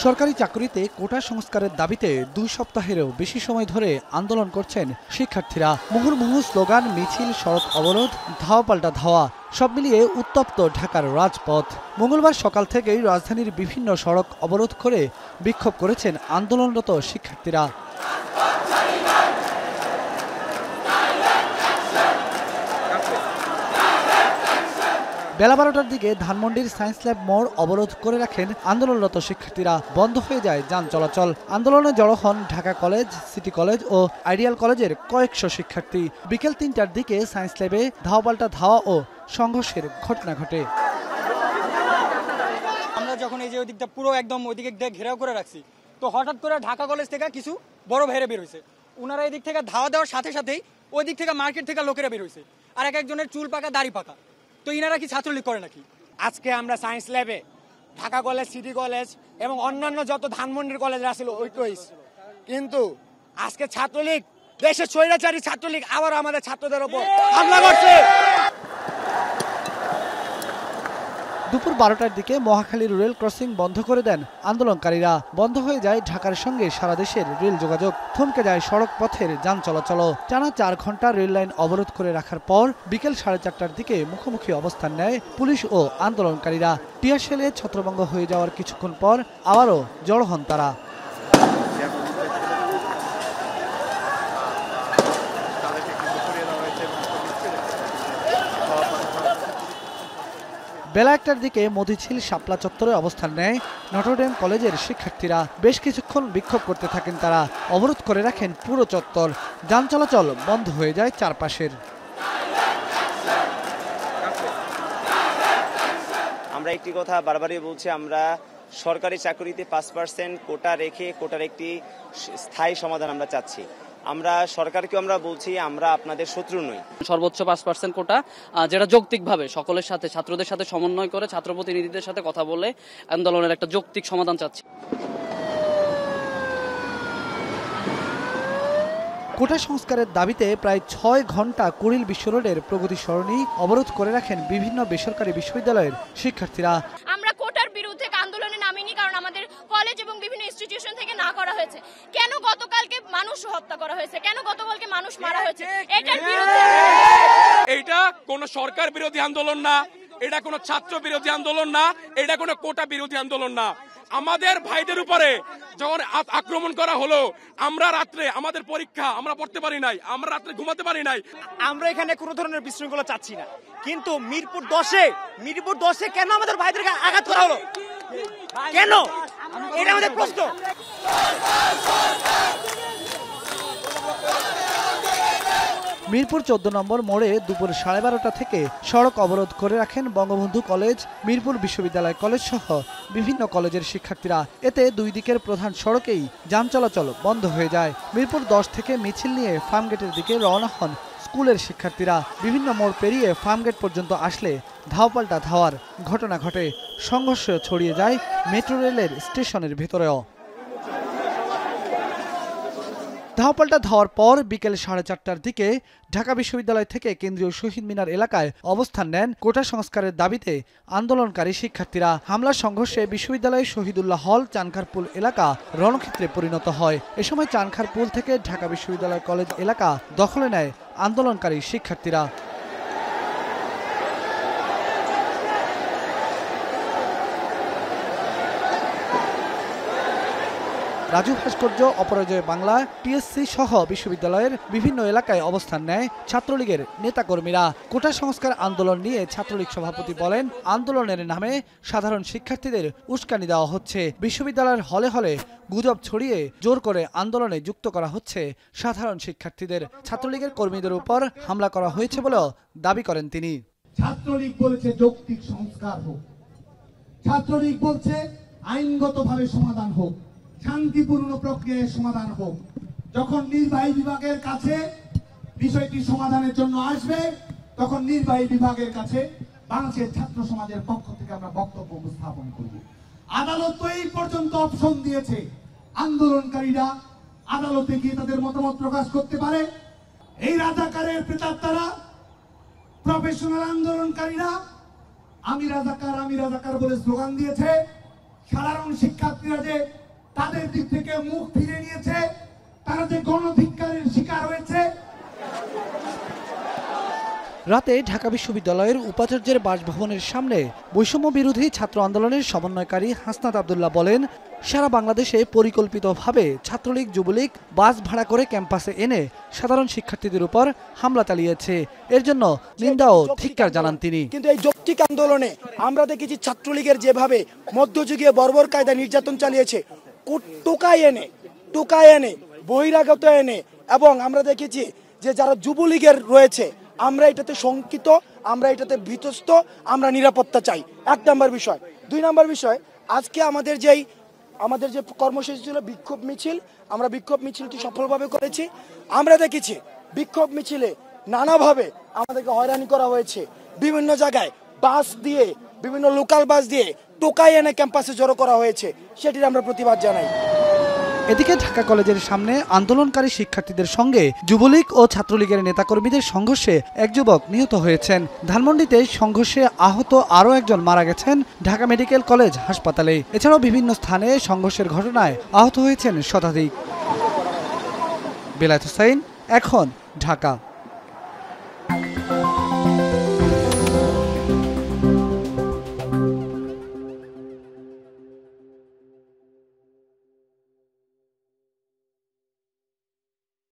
সরকারি চাকরিতে কোটা সংস্কারের দাবিতে 2 সপ্তাহেরও বেশি সময় ধরে আন্দোলন করছেন শিক্ষার্থীরা। মুহুর্মুহু স্লোগান, মিছিল, সড়ক অবরোধ, ধাওয়া পাল্টা ধাওয়া, সব মিলিয়ে উত্তপ্ত ঢাকার রাজপথ। মঙ্গলবার সকাল থেকেই রাজধানীর বিভিন্ন সড়ক অবরোধ করে বিক্ষোভ করেছেন আন্দোলনরত শিক্ষার্থীরা। বেলা 12টার দিকে ধানমন্ডির সায়েন্স ল্যাব মোড় অবরোধ করে রাখেন আন্দোলনরত শিক্ষার্থীরা। বন্ধ হয়ে যায় যান চলাচল। আন্দোলনে জড়ো হন ঢাকা কলেজ, সিটি কলেজ ও আইডিয়াল কলেজের কয়েকশো শিক্ষার্থী। বিকেল 3টার দিকে সায়েন্স ল্যাবে ধাওয়া পাল্টা ধাওয়া ও সংঘর্ষের ঘটনা ঘটে। আমরা যখন এই যে ওই দিকটা পুরো একদম ওইদিকে ঘেরাও করে রাখছি, তো হঠাৎ করে ঢাকা কলেজ থেকে কিছু বড় ভাইরা বের হয়েছে। ওনারা এই দিক থেকে ধাওয়া দেওয়ার সাথে সাথেই ওই দিক থেকে মার্কেট থেকে লোকেরা বের হয়েছে, আর এক একজনের চুল পাকা দাড়ি পাকা। তো ইনারা কি ছাত্রলীগ করে নাকি? আজকে আমরা সায়েন্স ল্যাবে ঢাকা কলেজ, সিটি কলেজ এবং অন্যান্য যত ধানমন্ডির কলেজ আসলে ঐক্য হয়েছে, কিন্তু আজকে ছাত্রলীগ, দেশের স্বৈরাচারী ছাত্রলীগ আবার আমাদের ছাত্রদের উপর হামলা করছে। দুপুর 12টার দিকে মহাখালীর রেল ক্রসিং বন্ধ করে দেন আন্দোলনকারীরা। বন্ধ হয়ে যায় ঢাকার সঙ্গে সারা দেশের রেল যোগাযোগ। থমকে যায় সড়ক পথের যান চলাচল। টানা 4 ঘন্টা রেল লাইন অবরোধ করে রাখার পর বিকেল 4:30টার দিকে মুখোমুখি অবস্থান নেয় পুলিশ ও আন্দোলনকারীরা। টিয়ারশেলে ছত্রভঙ্গ হয়ে যাওয়ার কিছুক্ষণ পর আবারও জড়ো হন তারা। বেলা 1টার দিকে মতিঝিল শাপলা চত্বরে অবস্থান নেয় নটরডেম কলেজের শিক্ষার্থীরা। বেশ কিছুক্ষণ বিক্ষোভ করতে থাকেন তারা। অবরোধ করে রাখেন পুরো চত্বর। যান চলাচল বন্ধ হয়ে যায় চারপাশের। আমরা একটি কথা বারবারই বলছি, আমরা সরকারি চাকরিতে 5% কোটা রেখে কোটার একটি স্থায়ী সমাধান আমরা চাচ্ছি। আমরা সরকারকেও আমরা বলছি, আমরা আপনাদের শত্রু নই। সর্বোচ্চ 5% কোটা, যেটা যৌক্তিকভাবে সকলের সাথে, ছাত্রদের সাথে সমন্বয় করে, ছাত্র প্রতিনিধিদের সাথে কথা বলে আন্দোলনের একটা যৌক্তিক সমাধান চাচ্ছি। কোটা সংস্কারের দাবিতে প্রায় 6 ঘন্টা কুড়িল বিশ্ব রোডের প্রগতি সরণি অবরোধ করে রাখেন বিভিন্ন বেসরকারি বিশ্ববিদ্যালয়ের শিক্ষার্থীরা। আমরা কোটার বিরুদ্ধে আন্দোলনে নামিনি, কারণ আমাদের কলেজ এবং বিভিন্ন ইনস্টিটিউশন থেকে না করা হয়েছে। কেন গতকালকে মানুষ হত্যা করা হয়েছে, কেন গতকালকে মানুষ মারা হয়েছে, এটার বিরুদ্ধে। এইটা কোনো সরকার বিরোধী আন্দোলন না, এটা কোনো ছাত্র বিরোধী আন্দোলন না, এটা কোনো কোটা বিরোধী আন্দোলন না। আমাদের ভাইদের উপরে যখন আক্রমণ করা হলো, আমরা রাত্রে আমাদের পরীক্ষা আমরা পড়তে পারি নাই, আমরা রাত্রে ঘুমাতে পারি নাই। আমরা এখানে কোনো ধরনের বিশৃঙ্খলা চাচ্ছি না, কিন্তু মিরপুর 10-এ কেন আমাদের ভাইদেরকে আঘাত করা হলো, কেন? এটা আমাদের প্রশ্ন। মিরপুর 14 নম্বর মোড়ে দুপুর 12:30টা থেকে সড়ক অবরোধ করে রাখেন বঙ্গবন্ধু কলেজ, মিরপুর বিশ্ববিদ্যালয় কলেজ সহ বিভিন্ন কলেজের শিক্ষার্থীরা। এতে দুই দিকের প্রধান সড়কেই যান চলাচল বন্ধ হয়ে যায়। মিরপুর 10 থেকে মিছিল নিয়ে ফার্মগেটের দিকে রওনা হন স্কুলের শিক্ষার্থীরা। বিভিন্ন মোড় পেরিয়ে ফার্মগেট পর্যন্ত আসলে ধাওয়া পাল্টা ধাওয়ার ঘটনা ঘটে। সংঘর্ষ ছড়িয়ে যায় মেট্রো রেলের স্টেশনের ভেতরেও। ধাওয়া পাল্টা ধাওয়ার পর বিকেল 4:30টার দিকে ঢাকা বিশ্ববিদ্যালয় থেকে কেন্দ্রীয় শহীদ মিনার এলাকায় অবস্থান নেন কোটা সংস্কারের দাবিতে আন্দোলনকারী শিক্ষার্থীরা। হামলা সংঘর্ষে বিশ্ববিদ্যালয়ের শহীদুল্লাহ হল, চানখারপুল এলাকা রণক্ষেত্রে পরিণত হয়। এ সময় চানখারপুল থেকে ঢাকা বিশ্ববিদ্যালয় কলেজ এলাকা দখলে নেয় আন্দোলনকারী শিক্ষার্থীরা। রাজু ভাস্কর্য, অপরাজয় বাংলা, টিএসসি সহ বিশ্ববিদ্যালয়ের বিভিন্ন এলাকায় অবস্থান নেয় ছাত্রলীগের নেতাকর্মীরা। কোটা সংস্কার আন্দোলন নিয়ে ছাত্রলীগ সভাপতি বলেন, আন্দোলনের নামে সাধারণ শিক্ষার্থীদের উস্কানি দেওয়া হচ্ছে। বিশ্ববিদ্যালয়ের হলে হলে গুজব ছড়িয়ে জোর করে আন্দোলনে যুক্ত করা হচ্ছে সাধারণ শিক্ষার্থীদের। ছাত্রলীগের কর্মীদের উপর হামলা করা হয়েছে বলেও দাবি করেন তিনি। ছাত্রলীগ বলেছে যৌক্তিক সংস্কার হোক, ছাত্রলীগ বলছে আইনগতভাবে সমাধান হোক, শান্তিপূর্ণ প্রক্রিয়ায় সমাধান হোক। যখন নির্বাহী বিভাগের কাছে বিষয়টি সমাধানের জন্য আসবে, তখন নির্বাহী বিভাগের কাছে বাংলাদেশের ছাত্র সমাজের পক্ষ থেকে আমরা বক্তব্য উপস্থাপন করব। আদালত তো এই পর্যন্ত অপশন দিয়েছে, আন্দোলনকারীরা আদালতে গিয়ে তাদের মতামত প্রকাশ করতে পারে। এই রাজাকারের প্রেতাত্মারা, প্রফেশনাল আন্দোলনকারীরা আমি রাজাকার বলে স্লোগান দিয়েছে। সাধারণ শিক্ষার্থীরা যে তাদের দিক থেকে মুখ ফিরে নিয়েছে, তারা যে গণধিক্কারের শিকার হয়েছে। রাতে ঢাকা বিশ্ববিদ্যালয়ের উপাচার্যের বাসভবনের সামনে বৈষম্য বিরোধী ছাত্র আন্দোলনের সমন্বয়কারী হাসনাত আব্দুল্লাহ বলেন, সারা বাংলাদেশে পরিকল্পিতভাবে ছাত্রলীগ যুবলীগ বাস ভাড়া করে ক্যাম্পাসে এনে সাধারণ শিক্ষার্থীদের উপর হামলা চালিয়েছে। এর জন্য নিন্দা ও ধিক্কার জানান তিনি। কিন্তু এই যৌক্তিক আন্দোলনে আমরা দেখেছি ছাত্রলীগের যেভাবে মধ্যযুগীয় বর্বর কায়দা নির্যাতন চালিয়েছে, টোকায় এনে বহিরাগত এনে, এবং আমরা দেখেছি যে যারা যুবলীগের রয়েছে, আমরা এটাতে শঙ্কিত, আমরা এটাতে ভীতস্ত, আমরা নিরাপত্তা চাই। 1 নম্বর বিষয়। 2 নম্বর বিষয়, আজকে আমাদের যে কর্মসূচি ছিল বিক্ষোভ মিছিল, আমরা বিক্ষোভ মিছিলটি সফলভাবে করেছি। আমরা দেখেছি বিক্ষোভ মিছিলে নানাভাবে আমাদেরকে হয়রানি করা হয়েছে, বিভিন্ন জায়গায় বাস দিয়ে, বিভিন্ন লোকাল বাস দিয়ে টোকাই এনে ক্যাম্পাসে জড়ো করা হয়েছে, সেটির আমরা প্রতিবাদ জানাই। এদিকে ঢাকা কলেজের সামনে আন্দোলনকারী শিক্ষার্থীদের সঙ্গে যুবলীগ ও ছাত্রলীগের নেতাকর্মীদের সংঘর্ষে এক যুবক নিহত হয়েছেন। ধানমন্ডিতে সংঘর্ষে আহত আরও একজন মারা গেছেন ঢাকা মেডিকেল কলেজ হাসপাতালে। এছাড়াও বিভিন্ন স্থানে সংঘর্ষের ঘটনায় আহত হয়েছেন শতাধিক। বেলায়েত হোসেন, এখন, ঢাকা।